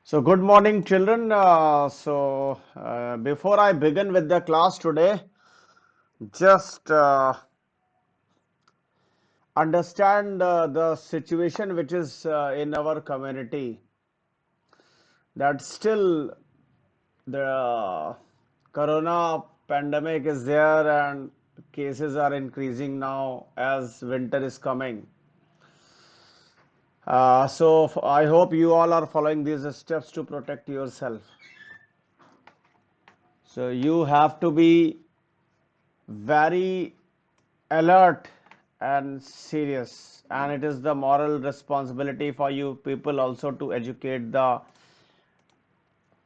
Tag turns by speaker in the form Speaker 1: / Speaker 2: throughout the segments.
Speaker 1: So, good morning, children. Before I begin with the class today, just understand the situation which is in our community. That still the corona pandemic is there and cases are increasing now as winter is coming. I hope you all are following these steps to protect yourself. So, you have to be very alert and serious, and it is the moral responsibility for you people also to educate the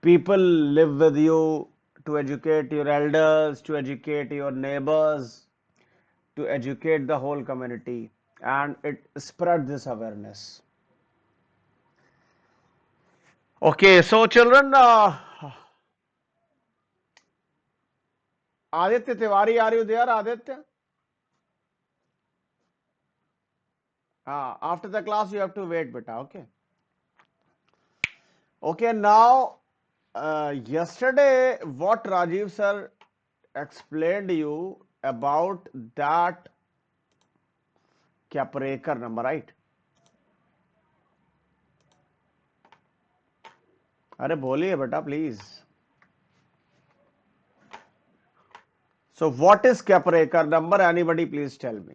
Speaker 1: people live with you, to educate your elders, to educate your neighbors, to educate the whole community, and it spread this awareness. Okay, so children, Aditya Tiwari, are you there, Aditya? After the class you have to wait, beta. Okay. Okay, now yesterday what Rajiv sir explained you about that Kaprekar number, right? अरे बोलिए बेटा please. So what is Kaprekar number? Anybody please tell me.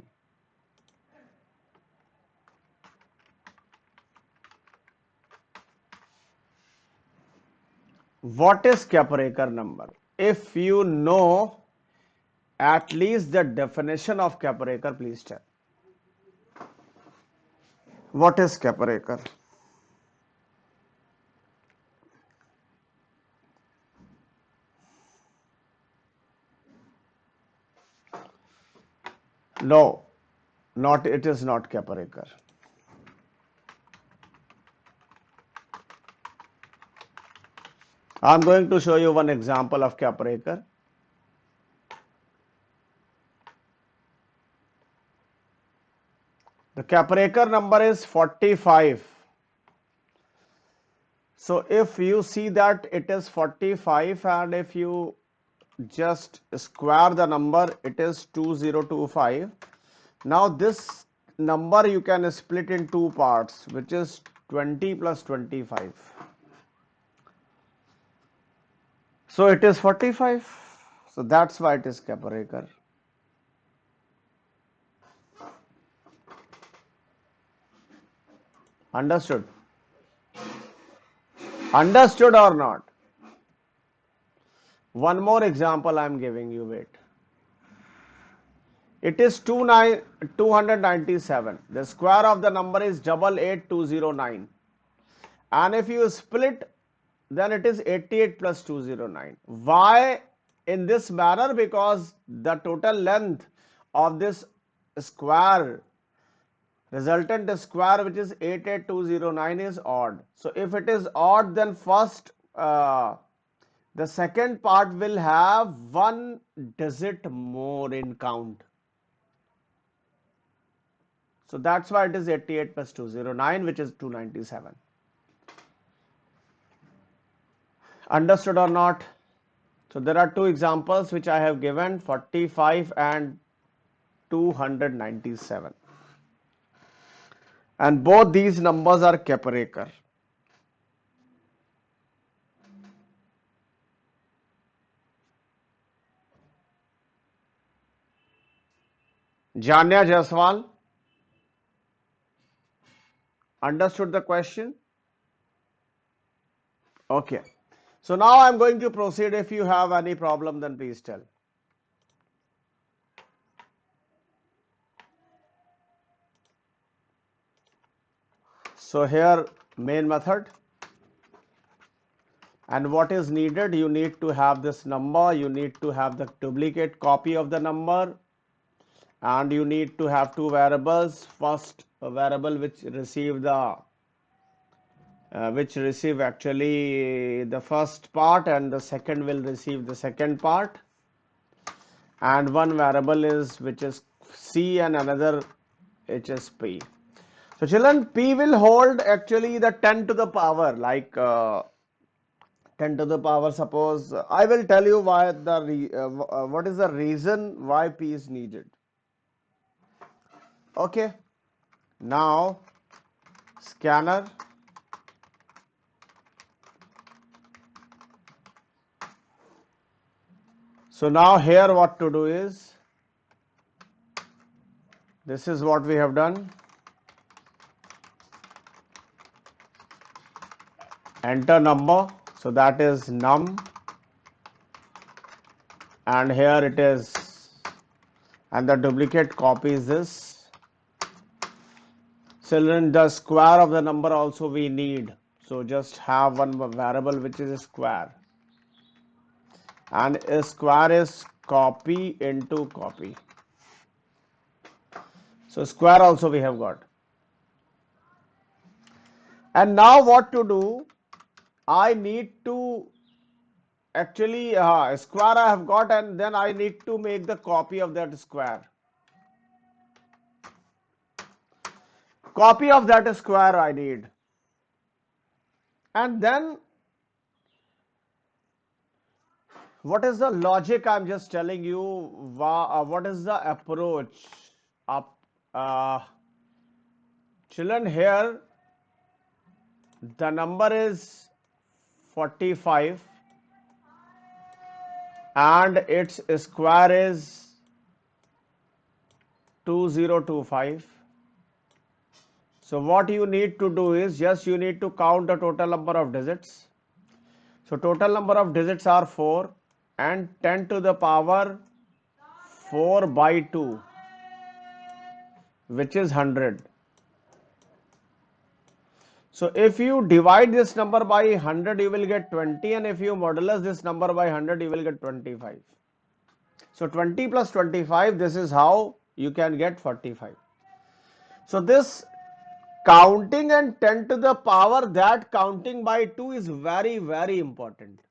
Speaker 1: What is Kaprekar number? If you know at least the definition of Kaprekar, please tell. What is Kaprekar? No, not it is not Kaprekar. I'm going to show you one example of Kaprekar. The Kaprekar number is 45. So if you see that it is 45 and if you just square the number, it is 2025. Now this number you can split in two parts, which is 20 plus 25. So it is 45. So that's why it is Kaprekar. Understood? Understood or not? One more example I am giving you. Wait. It is 297. The square of the number is 88209. And if you split, then it is 88 plus 209. Why in this manner? Because the total length of this square, resultant square, which is 88209, is odd. So if it is odd, then first the second part will have one digit more in count. So that's why it is 88 plus 209, which is 297. Understood or not? So there are two examples which I have given, 45 and 297. And both these numbers are Kaprekar. Janya Jaswal, understood the question? Okay. So now I'm going to proceed. If you have any problem, then please tell. So here, main method. And what is needed? You need to have this number, you need to have the duplicate copy of the number, and you need to have two variables. First, a variable which receive actually the first part, and the second will receive the second part, and one variable is which is C and another HSP. So children, P will hold actually the 10 to the power, like 10 to the power, suppose I will tell you why what is the reason why p is needed. Okay, now scanner. So now here what to do is, this is what we have done. Enter number, so that is num, and here it is, and the duplicate copy is this. Children, the square of the number also we need, so just have one variable which is a square, and a square is copy into copy. So square also we have got. And now what to do? I need to actually square I have got, and then I need to make the copy of that square. Copy of that square I need. And then what is the logic? I'm just telling you what is the approach up. Children, here the number is 45 and its square is 2025. So what you need to do is just you need to count the total number of digits. So total number of digits are 4 and 10 to the power 4 by 2, which is 100. So if you divide this number by 100, you will get 20, and if you modulus this number by 100, you will get 25. So 20 plus 25, this is how you can get 45. So this counting and 10 to the power, that counting by 2 is very, very important.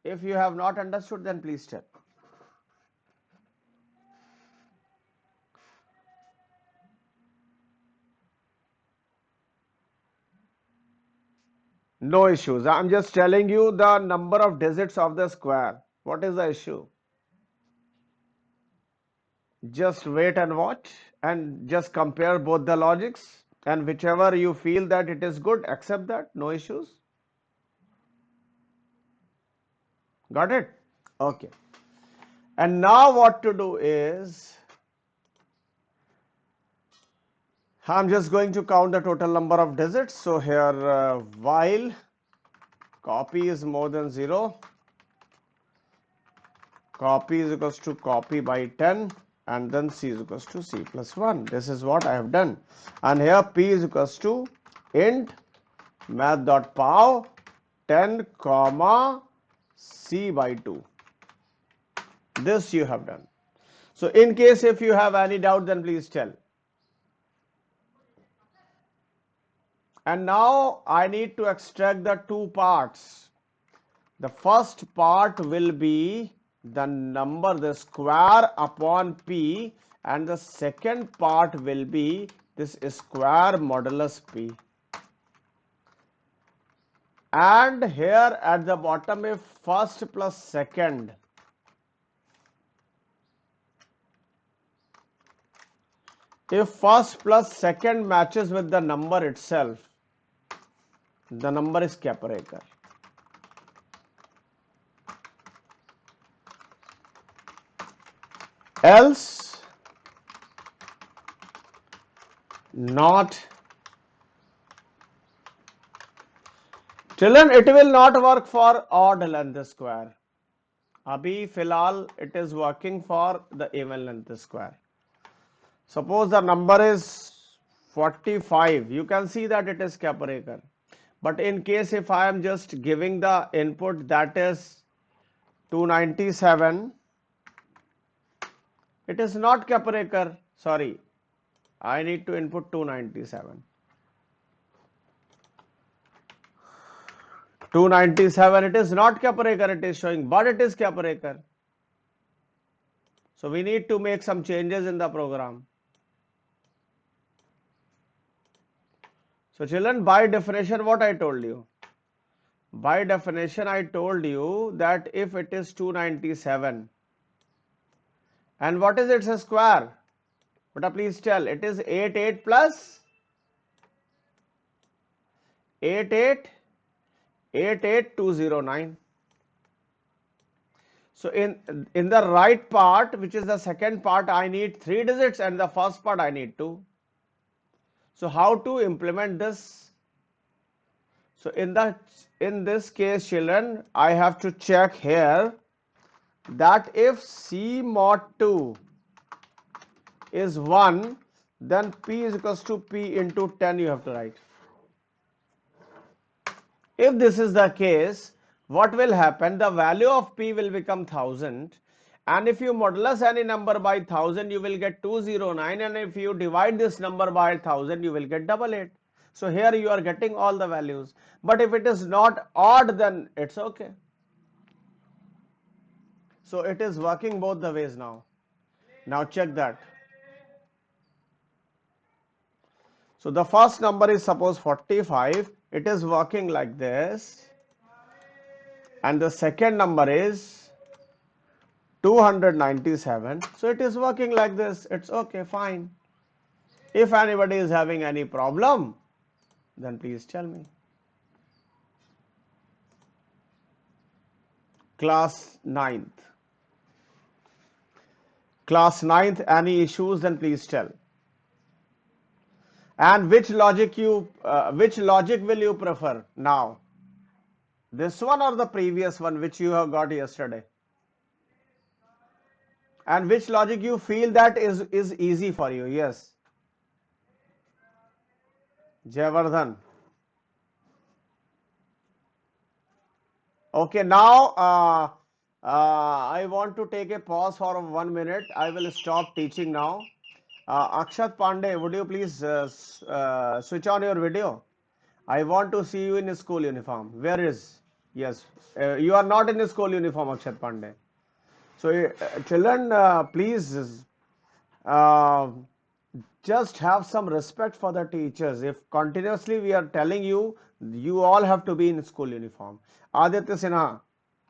Speaker 1: If you have not understood, then please tell. No issues. I'm just telling you the number of digits of the square. What is the issue? Just wait and watch and just compare both the logics, and whichever you feel that it is good, accept that. No issues. Got it? Okay. And now what to do is, I'm just going to count the total number of digits. So here while copy is more than 0, copy is equals to copy by 10, and then c is equals to c plus 1. This is what I have done. And here p is equals to int math.pow 10 comma c by 2. This you have done. So in case if you have any doubt, then please tell. And now I need to extract the two parts. The first part will be the number, the square upon p, and the second part will be this square modulus p. And here at the bottom, if first plus second, if first plus second matches with the number itself, the number is Kapparekar. Else not. Children, it will not work for odd length square. Abhi filal it is working for the even length square. Suppose the number is 45, you can see that it is Kapparekar. But in case if I am just giving the input that is 297, it is not Kapparekar. Sorry, I need to input 297. 297, it is not Kapparekar, it is showing, but it is Kapparekar. So we need to make some changes in the program. So children, by definition, what I told you, By definition, I told you that if it is 297, and what is its square? But please tell, it is 88 plus 88, 88209. So in the right part, which is the second part, I need 3 digits, and the first part I need 2. So how to implement this? So in this case, children, I have to check here that if C mod 2 is 1, then P is equals to P into 10 you have to write. If this is the case, what will happen? The value of P will become 1000, and if you modulus any number by 1000, you will get 209, and if you divide this number by 1000, you will get 88. So here you are getting all the values, but if it is not odd, then it's okay. So it is working both the ways now. Now check that. So the first number is suppose 45, it is working like this, and the second number is 297, so it is working like this. It's okay, fine. If anybody is having any problem, then please tell me. Class 9th. Class 9th, any issues, then please tell. And which logic will you prefer now? This one or the previous one which you have got yesterday? And which logic you feel that is easy for you? Yes. Jayavardhan. Okay, now I want to take a pause for 1 minute. I will stop teaching now. Akshat Pandey, would you please switch on your video? I want to see you in school uniform. Where is? Yes, you are not in school uniform, Akshat Pandey. So, children, please uh, just have some respect for the teachers. If continuously we are telling you, you all have to be in school uniform. Aditya Sinha,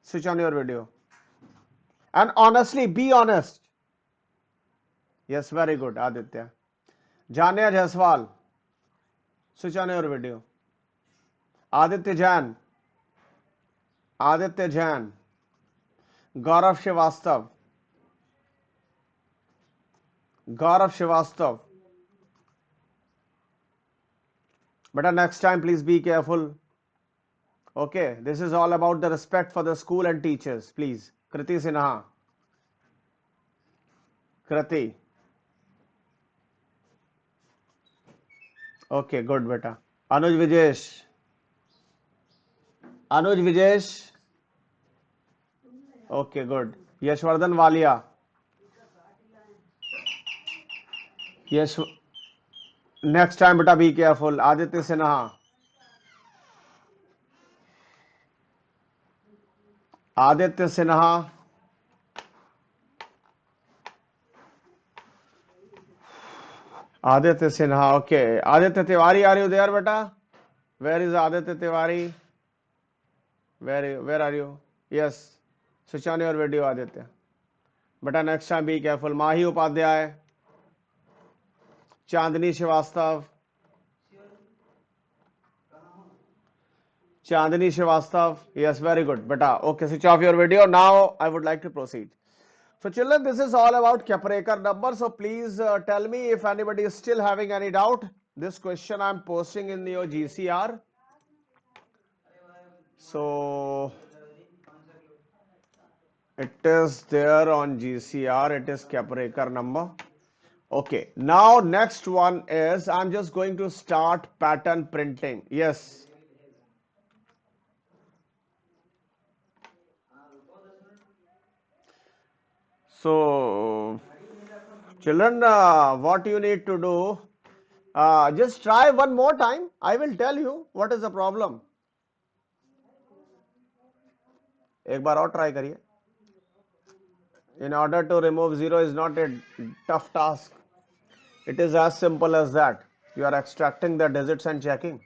Speaker 1: switch on your video. And honestly, be honest. Yes, very good, Aditya. Jania Jaiswal, switch on your video. Aditya Jain, Aditya Jain, Gaurav Srivastav, Gaurav Srivastav. But next time, please be careful. Okay, this is all about the respect for the school and teachers. Please, Kriti Sinha, Kriti. Okay, good, beta. Anuj Vijesh, Anuj Vijesh. Okay, good. Yashwardhan Walia. Yes. Next time, beta, be careful. Aditya Sinha. Aditya Sinha. Aditya Sinha. Okay. Aditya Tiwari, are you there, beta? Where is Aditya Tiwari? Where are you? Yes. Switch on your video, Aditya. Beta, next time be careful. Mahi Upadhyay. Chandni Srivastav. Chandni Srivastav. Yes, very good. Beta, okay, switch off your video. Now I would like to proceed. So children, this is all about Kaprekar number. So please tell me if anybody is still having any doubt. This question I am posting in your GCR. So it is there on GCR. It is Kaprekar number. Okay. Now next one is I'm just going to start pattern printing. Yes. So children, what you need to do, just try one more time. I will tell you what is the problem. एक बार और try करिए. In order to remove 0 is not a tough task. It is as simple as that. You are extracting the digits and checking.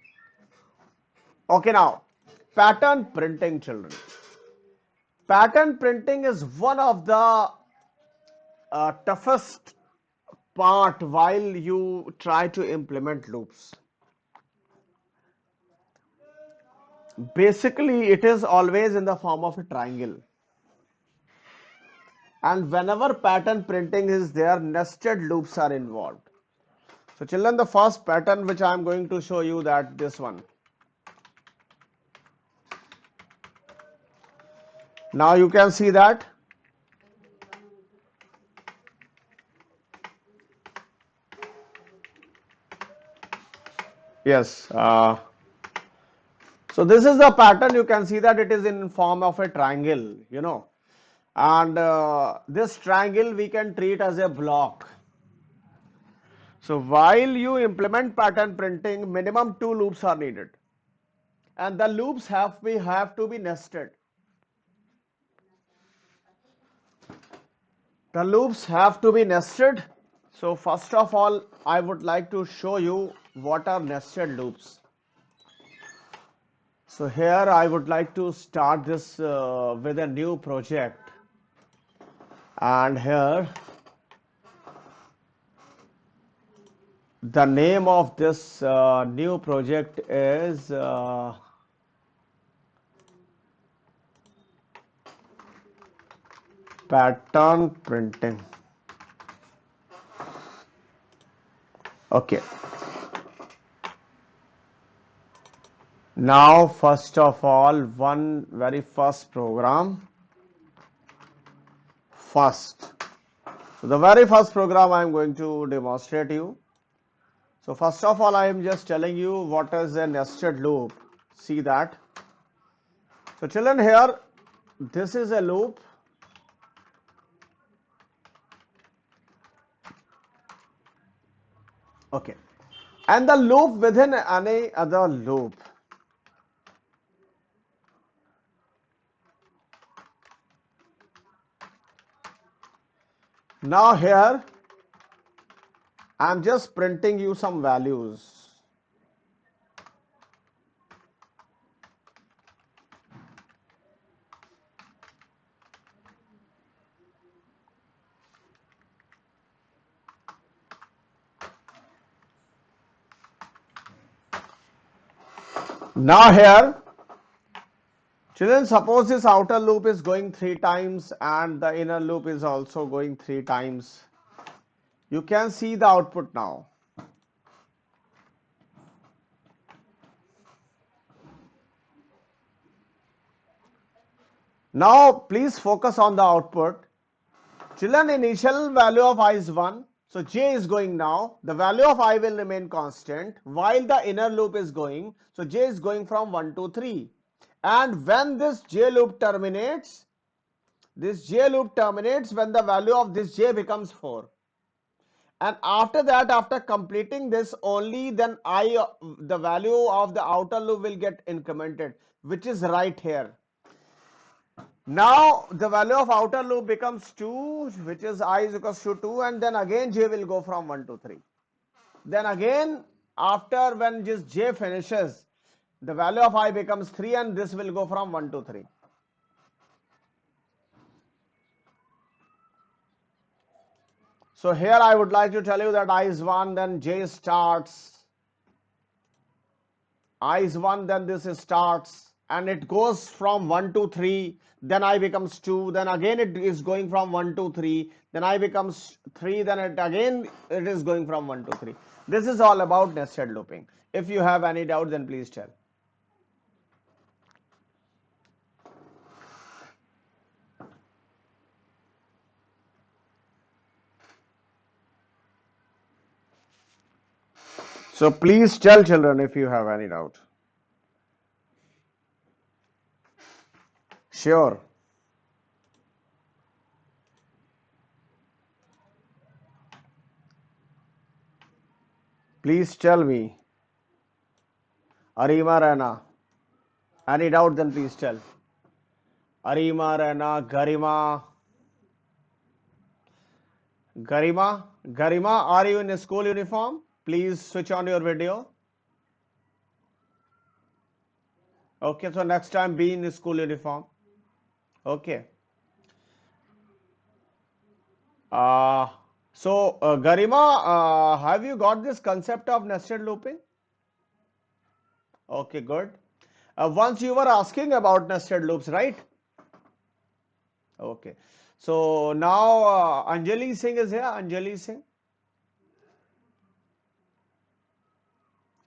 Speaker 1: Okay, now Pattern printing, children. Pattern printing is one of the toughest part while you try to implement loops. Basically, it is always in the form of a triangle. And whenever pattern printing is there, nested loops are involved. So children, the first pattern which I am going to show you, that this one. Now you can see that. Yes. So this is the pattern. You can see that it is in form of a triangle, and this triangle we can treat as a block. So while you implement pattern printing, minimum 2 loops are needed, and the loops have to be nested. The loops have to be nested. So first of all, I would like to show you what are nested loops. So here I would like to start this with a new project, and here the name of this new project is pattern printing. Okay. Now, first of all, one very first program. First. So the very first program I am going to demonstrate you. So first of all, I am just telling you what is a nested loop. See that. So children, here, this is a loop. Okay. And the loop within any other loop. Now here, I am just printing you some values. Now here, children, suppose this outer loop is going 3 times and the inner loop is also going 3 times. You can see the output now. Now please focus on the output. Children, initial value of I is 1. So j is going now. The value of I will remain constant while the inner loop is going. So j is going from 1 to 3. And when this j loop terminates, when the value of this j becomes 4. And after that, after completing this, only then the value of the outer loop will get incremented, which is right here. Now the value of outer loop becomes 2, which is I is equals to 2, and then again j will go from 1 to 3. Then again, after when this j finishes, the value of I becomes 3, and this will go from 1 to 3. So here I would like to tell you that I is 1, then j starts. I is 1, then this starts, and it goes from 1 to 3, then I becomes 2, then again it is going from 1 to 3, then I becomes 3, then it is going from 1 to 3. This is all about nested looping. If you have any doubt, then please tell. So please tell children if you have any doubt. Sure. Please tell me. Arima Rana. Any doubt, then please tell. Arima Rana, Garima. Garima, are you in a school uniform? Please switch on your video. Okay, so next time be in school uniform. Okay. Uh, Garima, have you got this concept of nested looping? Okay, good. Once you were asking about nested loops, right? Okay. So now Anjali Singh is here. Anjali Singh.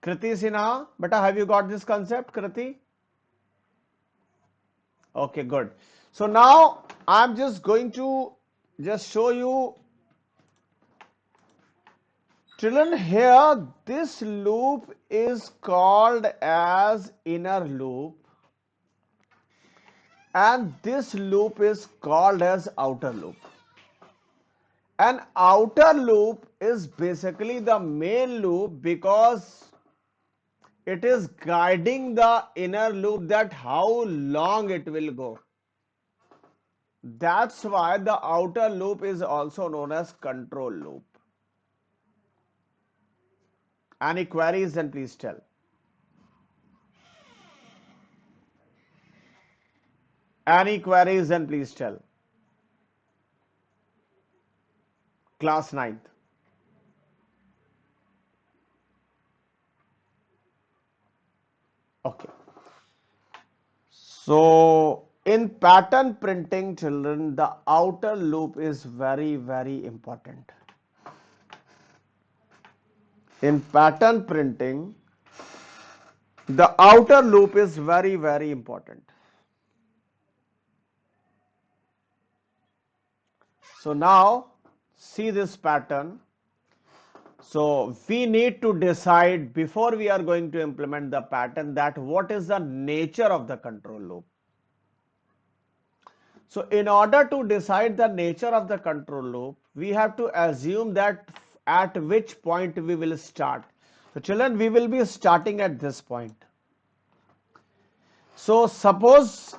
Speaker 1: Kriti Sinha. Beta, have you got this concept, Kriti? Okay, good. So now I'm just going to just show you. Children, here this loop is called as inner loop and this loop is called as outer loop. An outer loop is basically the main loop because it is guiding the inner loop that how long it will go. That's why the outer loop is also known as control loop. Any queries, then please tell. Any queries, then please tell. Class 9th. Okay. So in pattern printing, children, the outer loop is very, very important. In pattern printing, the outer loop is very, very important. So now see this pattern. So we need to decide before we are going to implement the pattern that what is the nature of the control loop. So in order to decide the nature of the control loop, we have to assume that at which point we will start. So children, we will be starting at this point. So suppose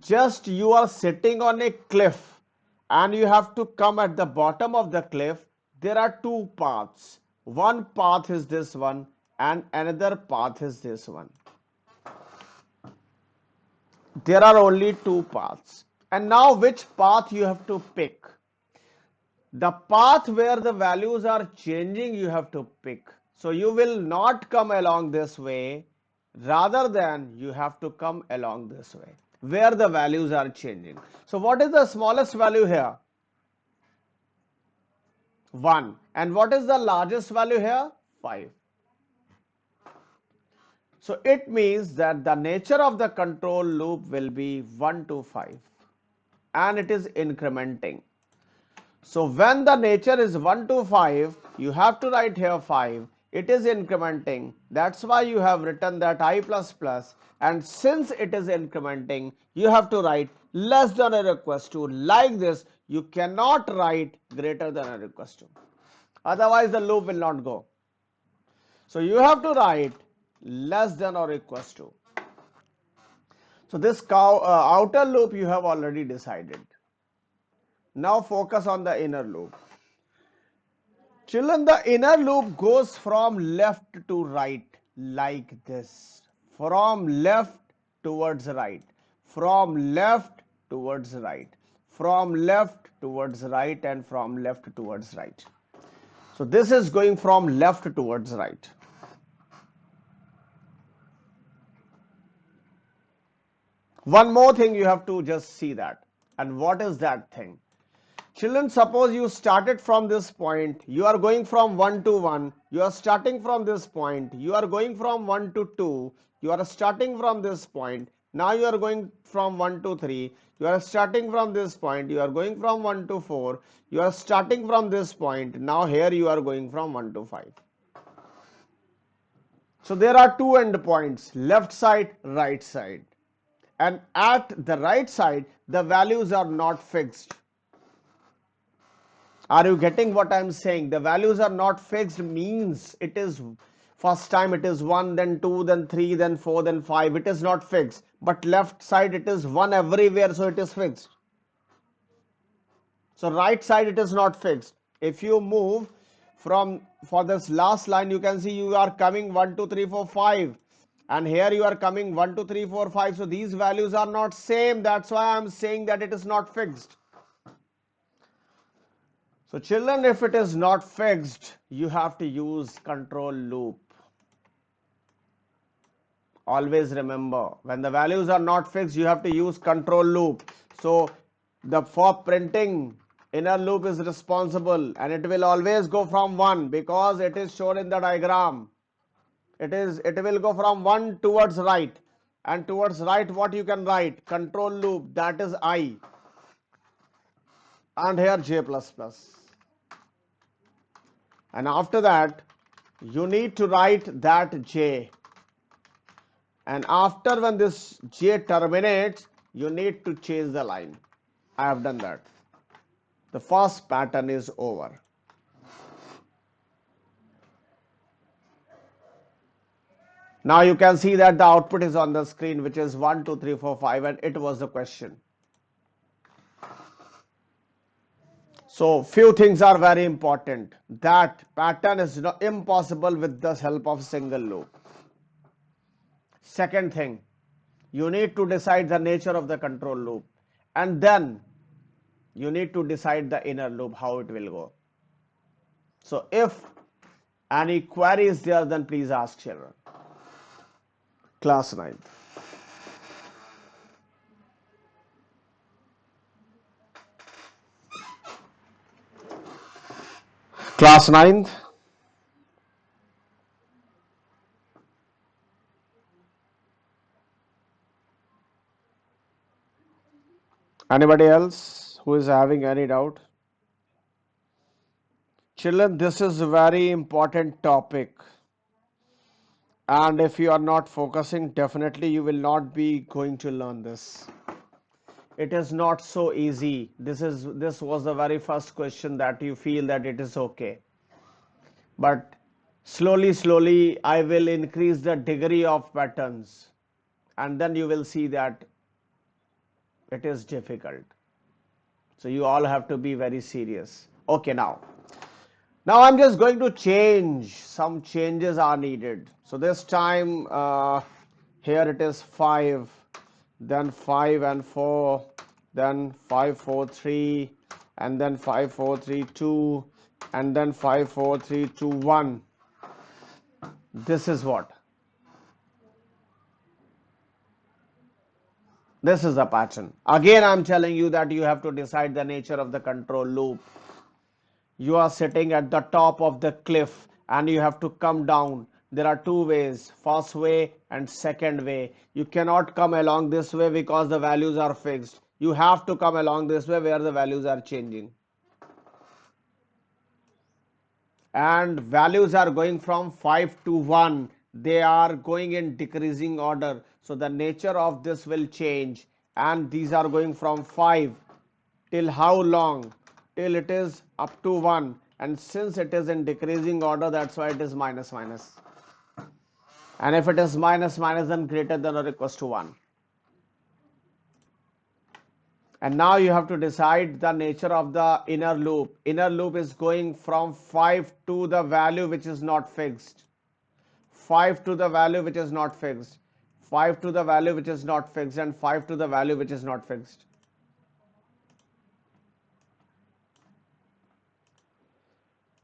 Speaker 1: just you are sitting on a cliff and you have to come at the bottom of the cliff. There are two paths. One path is this one and another path is this one. There are only two paths. And now which path you have to pick? The path where the values are changing you have to pick. So you will not come along this way, rather than you have to come along this way where the values are changing. So what is the smallest value here? 1. And what is the largest value here? 5. So it means that the nature of the control loop will be 1 to 5 and it is incrementing. So when the nature is 1 to 5, you have to write here 5. It is incrementing. That's why you have written that I plus plus. And since it is incrementing, you have to write less than or equals to. Like this, you cannot write greater than or equals to. Otherwise, the loop will not go. So you have to write less than or equals to. So this outer loop you have already decided. Now focus on the inner loop. Children, the inner loop goes from left to right like this. From left towards right. From left towards right. From left towards right and from left towards right. So this is going from left towards right. One more thing you have to just see that. And what is that thing? Children, suppose you started from this point, you are going from 1 to 1, you are starting from this point, you are going from 1 to 2, you are starting from this point, now you are going from 1 to 3, you are starting from this point, you are going from 1 to 4, you are starting from this point, now here you are going from 1 to 5. So there are two endpoints, left side, right side. And at the right side, the values are not fixed. Are you getting what I'm saying? The values are not fixed means it is first time it is 1, then 2, then 3, then 4, then 5. It is not fixed. But left side it is 1 everywhere, so it is fixed. So right side it is not fixed. If you move from for this last line, you can see you are coming 1, 2, 3, 4, 5. and here you are coming 1 2 3 4 5, so these values are not same. That's why I'm saying that it is not fixed. So children, if it is not fixed, you have to use control loop. Always remember, when the values are not fixed, you have to use control loop. So the for printing, inner loop is responsible, and it will always go from 1 because it is shown in the diagram. It will go from 1 towards right, and towards right what you can write? Control loop, that is I, and here j plus plus. And after that you need to write that j, and after when this j terminates, you need to change the line. I have done that. The first pattern is over. Now you can see that the output is on the screen, which is 1 2 3 4 5, and it was the question. So few things are very important. That pattern is not impossible with the help of single loop. Second thing, you need to decide the nature of the control loop, and then you need to decide the inner loop, how it will go. So if any query is there, then please ask children. Class 9th. Class 9th. Anybody else who is having any doubt? Children, this is a very important topic, and if you are not focusing, definitely you will not be going to learn this. It is not so easy. This was the very first question that you feel that it is okay, but slowly I will increase the degree of patterns, and then you will see that it is difficult. So you all have to be very serious. Okay, now I'm just going to change. Some changes are needed. So this time here it is 5, then 5 and 4, then 5 4 3, and then 5 4 3 2, and then 5 4 3 2 1. This is what? This is the pattern. Again, I'm telling you that you have to decide the nature of the control loop. You are sitting at the top of the cliff and you have to come down. There are two ways, first way and second way. You cannot come along this way because the values are fixed. You have to come along this way where the values are changing. And values are going from 5 to 1. They are going in decreasing order. So the nature of this will change. And these are going from 5 till how long? Till it is up to 1. And since it is in decreasing order, that's why it is minus minus. And if it is minus minus, then greater than or equals to 1. And now you have to decide the nature of the inner loop. Inner loop is going from 5 to the value which is not fixed. 5 to the value which is not fixed. 5 to the value which is not fixed, and 5 to the value which is not fixed.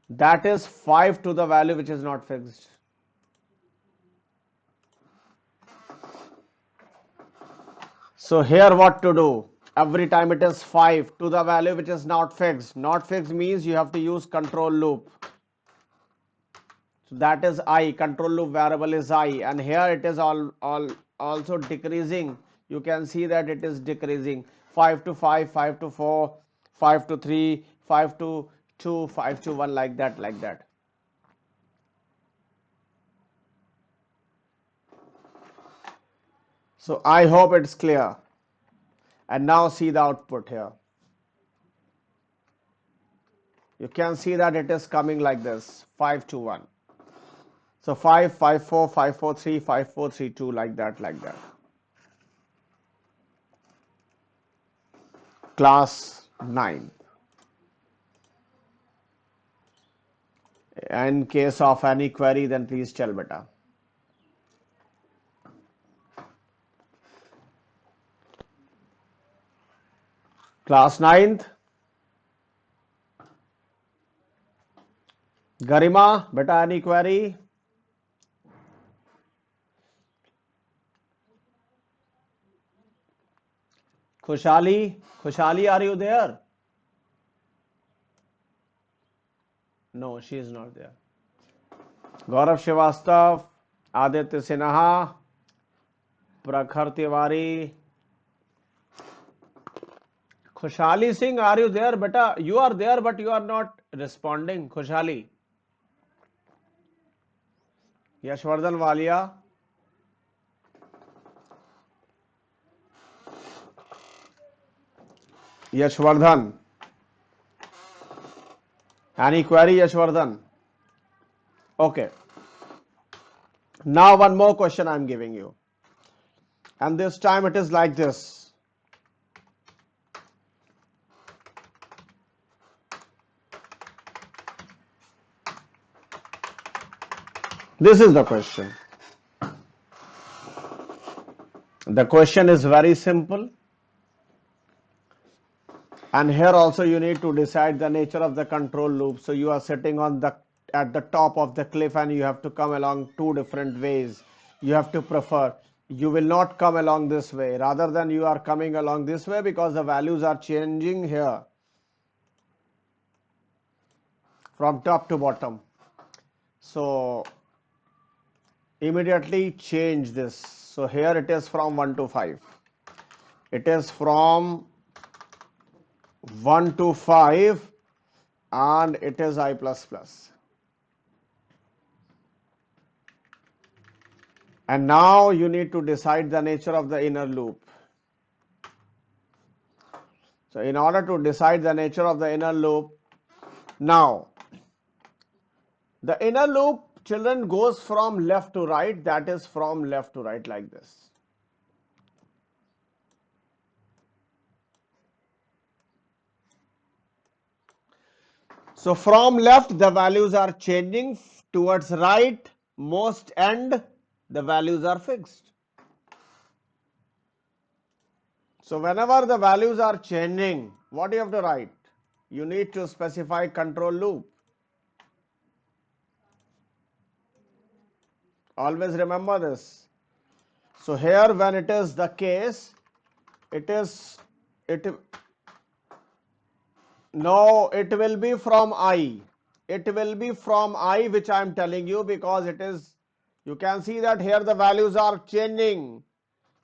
Speaker 1: That is 5 to the value which is not fixed. So here what to do? Every time it is 5 to the value which is not fixed. Not fixed means you have to use control loop. So that is I, control loop variable is I, and here it is also decreasing. You can see that it is decreasing. 5 to 5, 5 to 4, 5 to 3, 5 to 2, 5 to 1, like that. So I hope it's clear. And now see the output here. You can see that it is coming like this, 5 to 1. So 5 5 4 5 4 3 5 4 3 2, like that. Class 9. In case of any query, then please tell beta. Class 9th. Garima, beta, any query? Khushali, are you there? No, she is not there. Gaurav Srivastav, Aditya Sinha, Prakhar Tiwari. Khushali Singh, are you there, beta? You are there, but you are not responding. Khushali. Yashvardhan Walia. Yashvardhan. Any query, Yashvardhan? Okay. Now one more question I am giving you. And this time it is like this. This is the question. The question is very simple. And here also you need to decide the nature of the control loop. So you are sitting on the at the top of the cliff and you have to come along two different ways. You have to prefer. You will not come along this way. Rather than you are coming along this way because the values are changing here from top to bottom. So immediately change this. So here it is from 1 to 5. It is from 1 to 5 and it is I plus plus. And now you need to decide the nature of the inner loop. So in order to decide the nature of the inner loop, now the inner loop, children, goes from left to right, that is from left to right like this. So from left the values are changing, towards right most end the values are fixed. So whenever the values are changing, what do you have to write? You need to specify control loop. Always remember this. So here when it is the case, it no, it will be from I. It will be from I, which I am telling you, because it is, you can see that here the values are changing.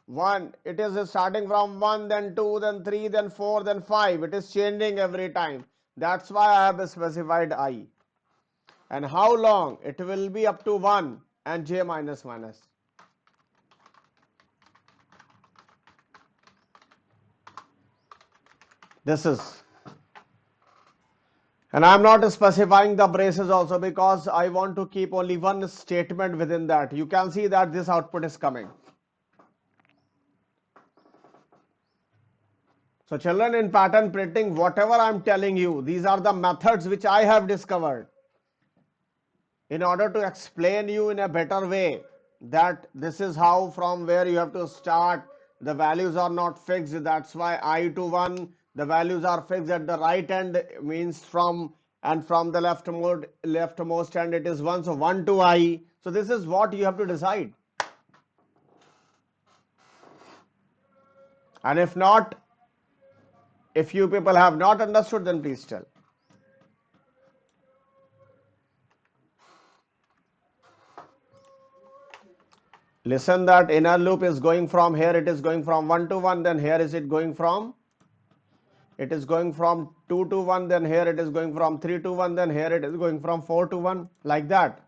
Speaker 1: 1, it is starting from 1, then 2, then 3, then 4, then 5. It is changing every time. That's why I have specified I. And how long? It will be up to 1 and j minus minus. This is. And I am not specifying the braces also because I want to keep only one statement within that. You can see that this output is coming. So children, in pattern printing, whatever I am telling you, these are the methods which I have discovered in order to explain you in a better way that this is how, from where you have to start. The values are not fixed, that's why I to 1, the values are fixed at the right end, means from, and from the leftmost end it is 1, so 1 to I. So this is what you have to decide. And if not, if you people have not understood, then please tell. Listen, that inner loop is going from here, it is going from 1 to 1, then here is it going from, it is going from 2 to 1, then here it is going from 3 to 1, then here it is going from 4 to 1, like that.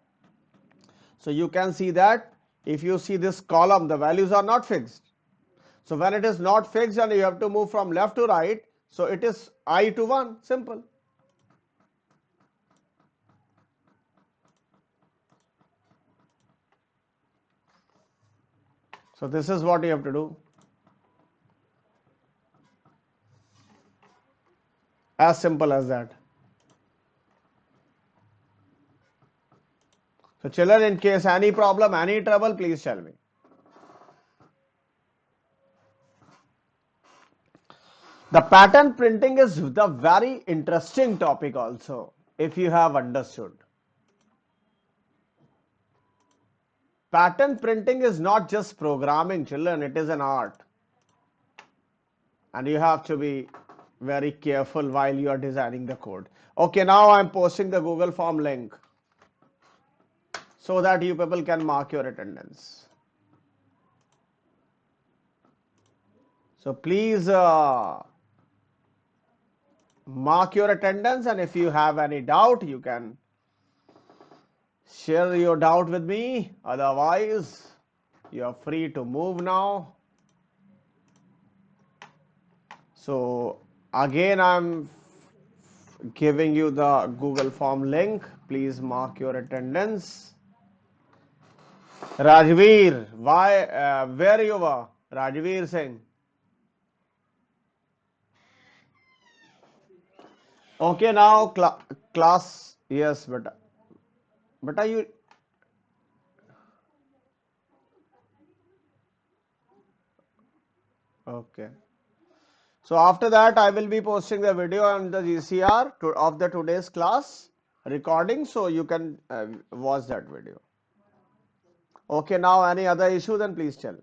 Speaker 1: So you can see that if you see this column, the values are not fixed. So when it is not fixed and you have to move from left to right, so it is I to 1, simple. So this is what you have to do. As simple as that. So children, in case any problem, any trouble, please tell me. The pattern printing is the very interesting topic also, if you have understood. Pattern printing is not just programming, children, it is an art. And you have to be very careful while you are designing the code. Okay, now I'm posting the Google Form link so that you people can mark your attendance. So please mark your attendance, and if you have any doubt, you can share your doubt with me. Otherwise, you are free to move now. So again, I'm giving you the Google Form link. Please mark your attendance. Rajveer, why, where you were? Rajveer Singh. Okay, now class, yes, but are you, okay. So after that, I will be posting the video on the GCR of the today's class recording, so you can watch that video. Okay, now any other issue, then please tell.